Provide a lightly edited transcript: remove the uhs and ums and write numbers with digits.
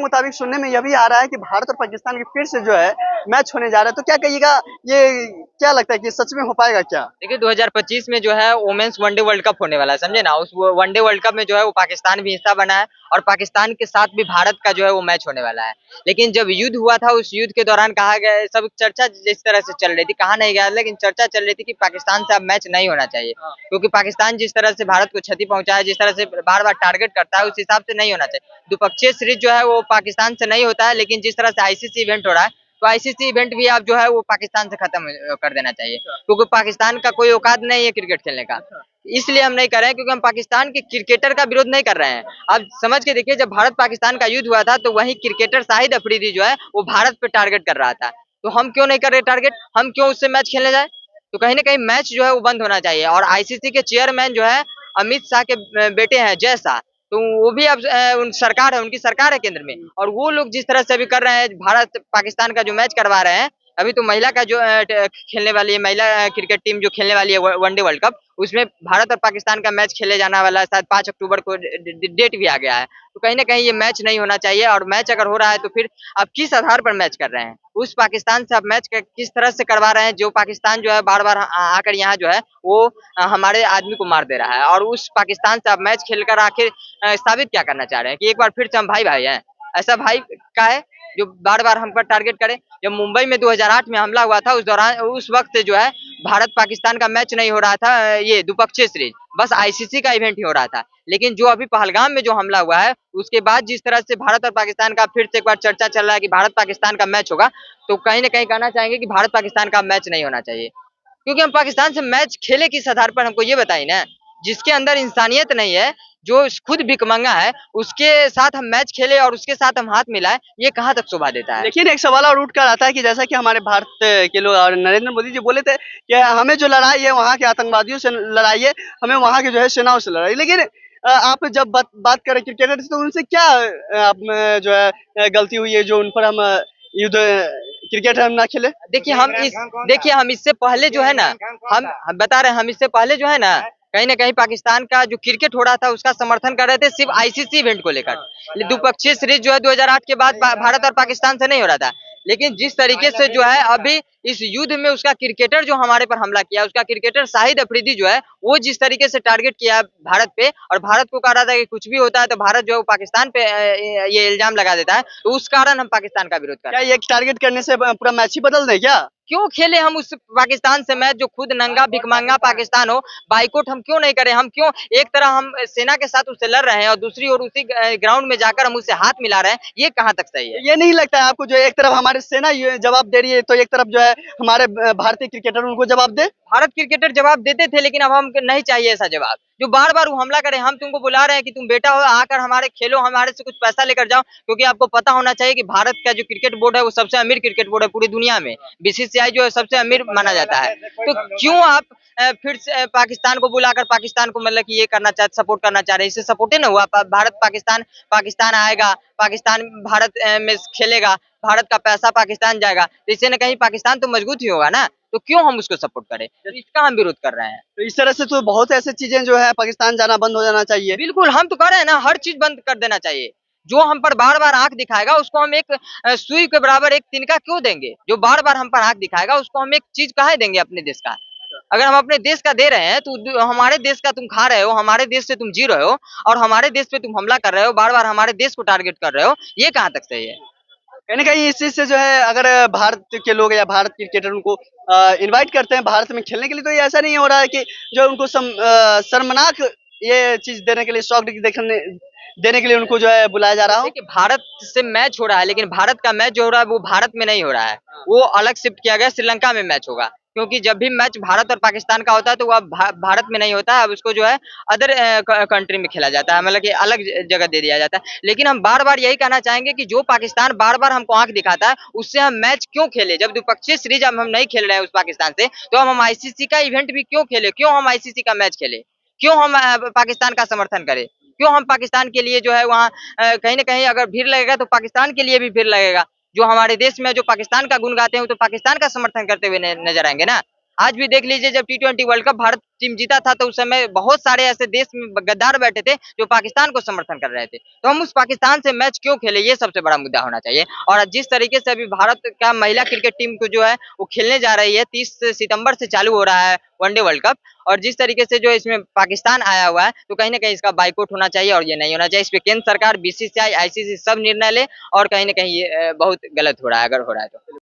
मुताबिक सुनने में यह भी आ रहा है कि भारत और पाकिस्तान के फिर से जो है मैच होने जा रहा है, तो क्या कहिएगा, ये क्या लगता है कि सच में हो पाएगा क्या? देखिए 2025 में जो है वुमेन्स वनडे वर्ल्ड कप होने वाला है, समझे ना। उस वनडे वर्ल्ड कप में जो है वो पाकिस्तान भी हिस्सा बना है और पाकिस्तान के साथ भी भारत का जो है वो मैच होने वाला है। लेकिन जब युद्ध हुआ था, उस युद्ध के दौरान कहा गया, सब चर्चा जिस तरह से चल रही थी, कहा नहीं गया, लेकिन चर्चा चल रही थी कि पाकिस्तान से अब मैच नहीं होना चाहिए, क्योंकि पाकिस्तान जिस तरह से भारत को क्षति पहुंचाया, जिस तरह से बार बार टारगेट करता है, उस हिसाब से नहीं होना चाहिए। द्विपक्षीय सीरीज जो है वो पाकिस्तान से नहीं होता है, लेकिन जिस तरह से आईसीसी इवेंट हो रहा है, तो आईसीसी इवेंट भी आप जो है वो पाकिस्तान से खत्म कर देना चाहिए, क्योंकि पाकिस्तान का कोई औकात नहीं है क्रिकेट खेलने का। इसलिए हम नहीं कर रहे हैं, क्योंकि हम पाकिस्तान के क्रिकेटर का विरोध नहीं कर रहे हैं। अब समझ के देखिए, जब भारत पाकिस्तान का युद्ध हुआ था, तो वही क्रिकेटर शाहिद अफरीदी जो है वो भारत पे टारगेट कर रहा था। तो हम क्यों नहीं कर रहे टारगेट, हम क्यों उससे मैच खेलने जाए? तो कहीं ना कहीं मैच जो है वो बंद होना चाहिए। और आईसीसी के चेयरमैन जो है अमित शाह के बेटे हैं, जय शाह, तो वो भी अब सरकार है, उनकी सरकार है केंद्र में, और वो लोग जिस तरह से अभी कर रहे हैं, भारत पाकिस्तान का जो मैच करवा रहे हैं, अभी तो महिला का जो खेलने वाली है, महिला क्रिकेट टीम जो खेलने वाली है वनडे वर्ल्ड कप, उसमें भारत और पाकिस्तान का मैच खेले जाने वाला है, शायद 5 अक्टूबर को डेट भी आ गया है। तो कहीं ना कहीं ये मैच नहीं होना चाहिए, और मैच अगर हो रहा है तो फिर आप किस आधार पर मैच कर रहे हैं? उस पाकिस्तान से आप मैच किस तरह से करवा रहे हैं, जो पाकिस्तान जो है बार बार आकर यहाँ जो है वो हमारे आदमी को मार दे रहा है। और उस पाकिस्तान से आप मैच खेलकर आखिर साबित क्या करना चाह रहे हैं कि एक बार फिर से हम भाई भाई हैं? ऐसा भाई का है जो बार बार हम पर टारगेट करे? जब मुंबई में 2008 में हमला हुआ था, उस दौरान उस वक्त जो है भारत पाकिस्तान का मैच नहीं हो रहा था, ये द्विपक्षीय सीरीज, बस आईसीसी का इवेंट ही हो रहा था। लेकिन जो अभी पहलगाम में जो हमला हुआ है, उसके बाद जिस तरह से भारत और पाकिस्तान का फिर से एक बार चर्चा चल रहा है कि भारत पाकिस्तान का मैच होगा, तो कहीं ना कहीं कहना चाहेंगे कि भारत पाकिस्तान का मैच नहीं होना चाहिए। क्योंकि हम पाकिस्तान से मैच खेले किस आधार पर, हमको ये बताइए ना। जिसके अंदर इंसानियत नहीं है, जो खुद भिखमंगा है, उसके साथ हम मैच खेले और उसके साथ हम हाथ मिलाए, ये कहाँ तक शोभा देता है? लेकिन एक सवाल और उठ कर आता है कि जैसा कि हमारे भारत के लोग और नरेंद्र मोदी जी बोले थे कि हमें जो लड़ाई है वहाँ के आतंकवादियों से लड़ाई है, हमें वहाँ के जो है सेनाओं से लड़ाई। लेकिन आप जब बात करें क्रिकेटर से, तो उनसे क्या आप में जो है गलती हुई है जो उन पर हम युद्ध क्रिकेट हम ना खेले? देखिए हम इससे पहले जो है ना, हम बता रहे हैं, हम इससे पहले जो है ना, कहीं ना कहीं पाकिस्तान का जो क्रिकेट हो रहा था उसका समर्थन कर रहे थे, सिर्फ आईसीसी इवेंट को लेकर। द्विपक्षीय सीरीज जो है 2008 के बाद भारत और पाकिस्तान से नहीं हो रहा था। लेकिन जिस तरीके से जो है अभी इस युद्ध में उसका क्रिकेटर जो हमारे पर हमला किया, उसका क्रिकेटर शाहिद अफरीदी जो है, वो जिस तरीके से टारगेट किया भारत पे, और भारत को कह रहा था कि कुछ भी होता है तो भारत जो है वो पाकिस्तान पे ये इल्जाम लगा देता है, तो उस कारण हम पाकिस्तान का विरोध कर रहे हैं। क्या ये टारगेट करने से पूरा मैच ही बदल दे क्या? क्यों खेले हम उस पाकिस्तान से मैच, जो खुद नंगा भिखमंगा पाकिस्तान हो? बाइकआउट हम क्यों नहीं करें? हम क्यों एक तरह हम सेना के साथ उससे लड़ रहे हैं और दूसरी ओर उसी ग्राउंड में जाकर हम उससे हाथ मिला रहे हैं? ये कहाँ तक सही है? ये नहीं लगता है आपको जो एक तरफ हमारी सेना ये जवाब दे रही है, तो एक तरफ जो है हमारे भारतीय क्रिकेटर उनको जवाब दे? भारत क्रिकेटर जवाब देते थे, लेकिन अब हम नहीं चाहिए ऐसा जवाब जो बार बार वो हमला करे। हम तुमको बुला रहे हैं कि तुम बेटा हो, आकर हमारे खेलो, हमारे से कुछ पैसा लेकर जाओ, क्योंकि आपको पता होना चाहिए कि भारत का जो क्रिकेट बोर्ड है वो सबसे अमीर क्रिकेट बोर्ड है पूरी दुनिया में। बीसीसीआई जो है सबसे अमीर माना जाता है। तो क्यों आप फिर से पाकिस्तान को बुलाकर पाकिस्तान को मतलब कि ये करना सपोर्ट करना चाह रहे हैं? इससे सपोर्ट ही ना हुआ। भारत पाकिस्तान, पाकिस्तान आएगा, पाकिस्तान भारत में खेलेगा, भारत का पैसा पाकिस्तान जाएगा, तो इससे न कहीं पाकिस्तान तो मजबूत ही होगा ना। तो क्यों हम उसको सपोर्ट करें? तो इसका हम विरोध कर रहे हैं। तो इस तरह से तो बहुत ऐसी चीजें जो है पाकिस्तान जाना बंद हो जाना चाहिए। बिल्कुल, हम तो कह रहे हैं ना, हर चीज बंद कर देना चाहिए। जो हम पर बार बार आंख दिखाएगा उसको हम एक सुई के बराबर एक तिनका क्यों देंगे? जो बार बार हम पर आंख दिखाएगा उसको हम एक चीज काहे देंगे अपने देश का? अगर हम अपने देश का दे रहे हैं तो हमारे देश का तुम खा रहे हो, हमारे देश से तुम जी रहे हो, और हमारे देश पे तुम हमला कर रहे हो, बार बार हमारे देश को टारगेट कर रहे हो, ये कहाँ तक सही है? कहीं ना कहीं इस चीज से जो है, अगर भारत के लोग या भारत क्रिकेटर उनको इनवाइट करते हैं भारत में खेलने के लिए, तो ये ऐसा नहीं हो रहा है कि जो उनको शर्मनाक ये चीज देने के लिए, शौक देखने देने के लिए उनको जो है बुलाया जा रहा हो। देखिए भारत से मैच हो रहा है, लेकिन भारत का मैच जो हो रहा है वो भारत में नहीं हो रहा है, वो अलग शिफ्ट किया गया, श्रीलंका में मैच होगा। क्योंकि जब भी मैच भारत और पाकिस्तान का होता है तो वो अब भारत में नहीं होता है, अब उसको जो है अदर कंट्री में खेला जाता है, मतलब कि अलग जगह दे दिया जाता है। लेकिन हम बार बार यही कहना चाहेंगे कि जो पाकिस्तान बार बार हमको आंख दिखाता है, उससे हम मैच क्यों खेले? जब द्विपक्षीय सीरीज हम नहीं खेल रहे हैं उस पाकिस्तान से, तो हम आईसीसी का इवेंट भी क्यों खेले? क्यों हम आईसीसी का मैच खेले? क्यों हम पाकिस्तान का समर्थन करें? क्यों हम पाकिस्तान के लिए जो है वहाँ कहीं ना कहीं अगर भीड़ लगेगा तो पाकिस्तान के लिए भी भीड़ लगेगा। जो हमारे देश में जो पाकिस्तान का गुण गाते हैं वो तो पाकिस्तान का समर्थन करते हुए नजर आएंगे ना। आज भी देख लीजिए, जब T20 world cup Bharat team जीता था तो उस समय बहुत सारे ऐसे देश में गद्दार बैठे थे जो पाकिस्तान को समर्थन कर रहे थे। तो हम उस पाकिस्तान से मैच क्यों खेले, ये सबसे बड़ा मुद्दा होना चाहिए। और जिस तरीके से अभी भारत का महिला क्रिकेट टीम को जो है वो खेलने जा रही है, 30 सितंबर से चालू हो रहा है वनडे वर्ल्ड कप, और जिस तरीके से जो इसमें पाकिस्तान आया हुआ है, तो कहीं ना कहीं इसका बाइकआउट होना चाहिए और ये नहीं होना चाहिए। इस पे केंद्र सरकार, बीसीसीआई, आईसीसी सब निर्णय ले, और कहीं ना कहीं ये बहुत गलत हो रहा है अगर हो रहा है तो।